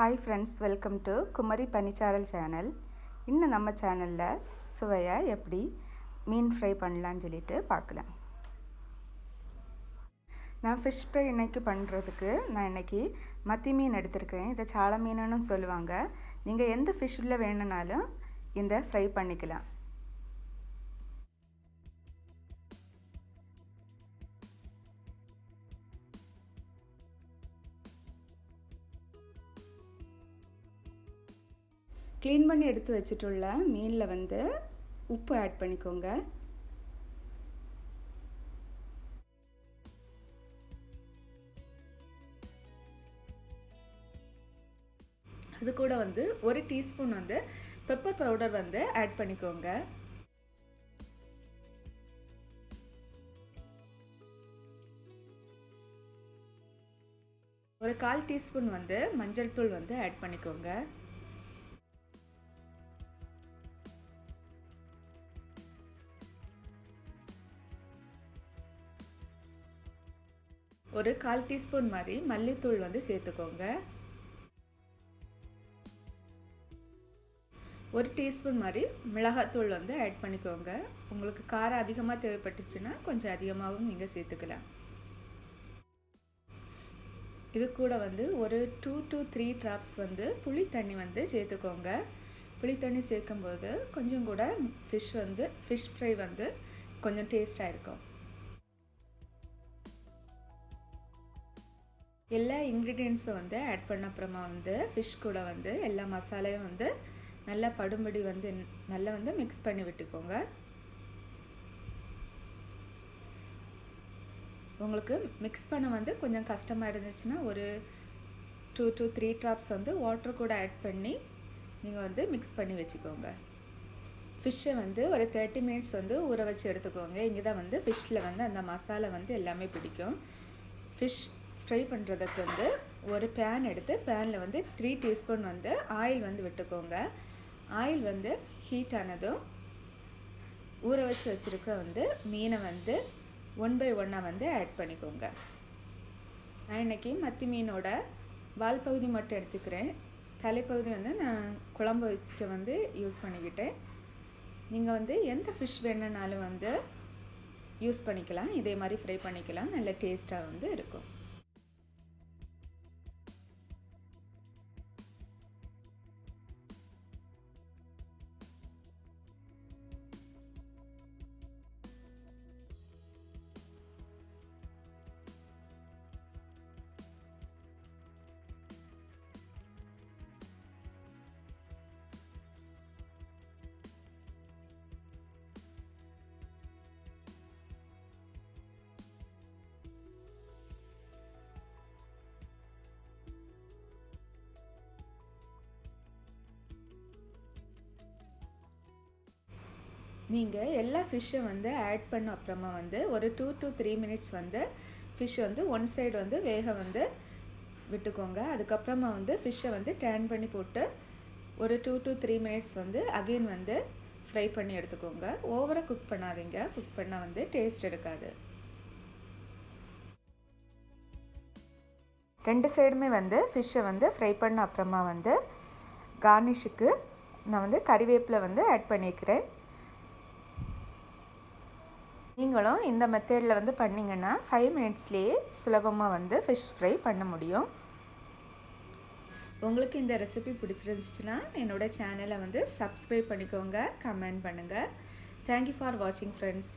Hi friends, welcome to Kumari Panicharal channel. இன்ன நம்ம சேனல்ல சுவையா எப்படி மீன் ஃப்ரை பண்ணலாம்னு சொல்லிட்டு பார்க்கலாம். நான் fish fry இன்னைக்கு பண்றதுக்கு நான் இன்னைக்கு மத்தி மீன் எடுத்துர்க்கேன். இத சால மீனுன்னு சொல்லுவாங்க. நீங்க எந்த ஃபிஷ்ல வேணும்னாலும் இந்த ஃப்ரை பண்ணிக்கலாம். க்ளீன் பண்ணி எடுத்து வச்சிட்டுள்ள மீன்ல வந்து உப்பு ஆட் பண்ணிக்கோங்க. அது கூட வந்து 1 டீஸ்பூன் வந்து பெப்பர் பவுடர் வந்து ஆட் பண்ணிக்கோங்க. ஒரு 1/4 டீஸ்பூன் வந்து மஞ்சள் தூள் வந்து ஆட் பண்ணிக்கோங்க. ஒரு 1/4 டீஸ்பூன் மாதிரி மல்லித்தூள் வந்து சேர்த்துக்கோங்க. 1 டீஸ்பூன் மாதிரி மிளகாய்த்தூள் வந்து ஆட் பண்ணிக்கோங்க. உங்களுக்கு காரம் அதிகமாக தேவைப்பட்டுச்சுன்னா கொஞ்சம் அதிகமாகவும் நீங்கள் சேர்த்துக்கலாம். இது கூட வந்து ஒரு 2 to 3 drops வந்து புளி தண்ணி வந்து சேர்த்துக்கோங்க. புளி தண்ணி சேர்க்கும்போது கொஞ்சம் கூட ஃபிஷ் ஃப்ரை வந்து கொஞ்சம் டேஸ்டாக இருக்கும். எல்லா இன்க்ரீடியன்ட்ஸும் வந்து ஆட் பண்ண அப்புறமா வந்து ஃபிஷ் கூட வந்து எல்லா மசாலையும் வந்து நல்லா படும்படி வந்து நல்லா வந்து மிக்ஸ் பண்ணி விட்டுக்கோங்க. உங்களுக்கு மிக்ஸ் பண்ண வந்து கொஞ்சம் கஷ்டமாக இருந்துச்சுன்னா ஒரு 2 to 3 drops வந்து வாட்டர் கூட ஆட் பண்ணி நீங்கள் வந்து மிக்ஸ் பண்ணி வச்சுக்கோங்க. ஃபிஷ்ஷை வந்து ஒரு 30 minutes வந்து ஊற வச்சு எடுத்துக்கோங்க. இங்கே தான் வந்து ஃபிஷ்ஷில் வந்து அந்த மசாலா வந்து எல்லாமே பிடிக்கும். ஃபிஷ் ஃப்ரை பண்ணுறதுக்கு வந்து ஒரு பேன் எடுத்து பேனில் வந்து 3 டீஸ்பூன் வந்து ஆயில் வந்து விட்டுக்கோங்க. ஆயில் வந்து ஹீட் ஆனதும் ஊற வச்சு வச்சுருக்க வந்து மீனை வந்து 1 by 1 வந்து ஆட் பண்ணிக்கோங்க. நான் இன்றைக்கி மத்தி மீனோட வால் பகுதி மட்டும் எடுத்துக்கிறேன். தலைப்பகுதி வந்து நான் குழம்பு வைக்க வந்து யூஸ் பண்ணிக்கிட்டேன். நீங்கள் வந்து எந்த ஃபிஷ் வேணுனாலும் வந்து யூஸ் பண்ணிக்கலாம். இதே மாதிரி ஃப்ரை பண்ணிக்கலாம். நல்ல டேஸ்ட்டாக வந்து இருக்கும். நீங்கள் எல்லா ஃபிஷ்ஷை வந்து ஆட் பண்ண அப்புறமா வந்து ஒரு 2 to 3 minutes வந்து ஃபிஷ் வந்து ஒன் சைடு வந்து வேக வந்து விட்டுக்கோங்க. அதுக்கப்புறமா வந்து ஃபிஷ்ஷை வந்து டர்ன் பண்ணி போட்டு ஒரு 2 to 3 minutes வந்து அகெயின் வந்து ஃப்ரை பண்ணி எடுத்துக்கோங்க. ஓவராக குக் பண்ணாதீங்க. குக் பண்ணால் வந்து டேஸ்ட் எடுக்காது. 2 சைடுமே வந்து ஃபிஷ்ஷை வந்து ஃப்ரை பண்ண அப்புறமா வந்து கார்னிஷுக்கு நான் வந்து கறிவேப்பிலை வந்து ஆட் பண்ணிக்கிறேன். நீங்களும் இந்த மெத்தடில் வந்து பண்ணிங்கன்னா 5 minutesலேயே சுலபமாக வந்து ஃபிஷ் ஃப்ரை பண்ண முடியும். உங்களுக்கு இந்த ரெசிபி பிடிச்சிருந்துச்சுன்னா என்னோடய சேனலை வந்து சப்ஸ்கிரைப் பண்ணிக்கோங்க, கமெண்ட் பண்ணுங்கள். தேங்க்யூ ஃபார் வாட்சிங் ஃப்ரெண்ட்ஸ்.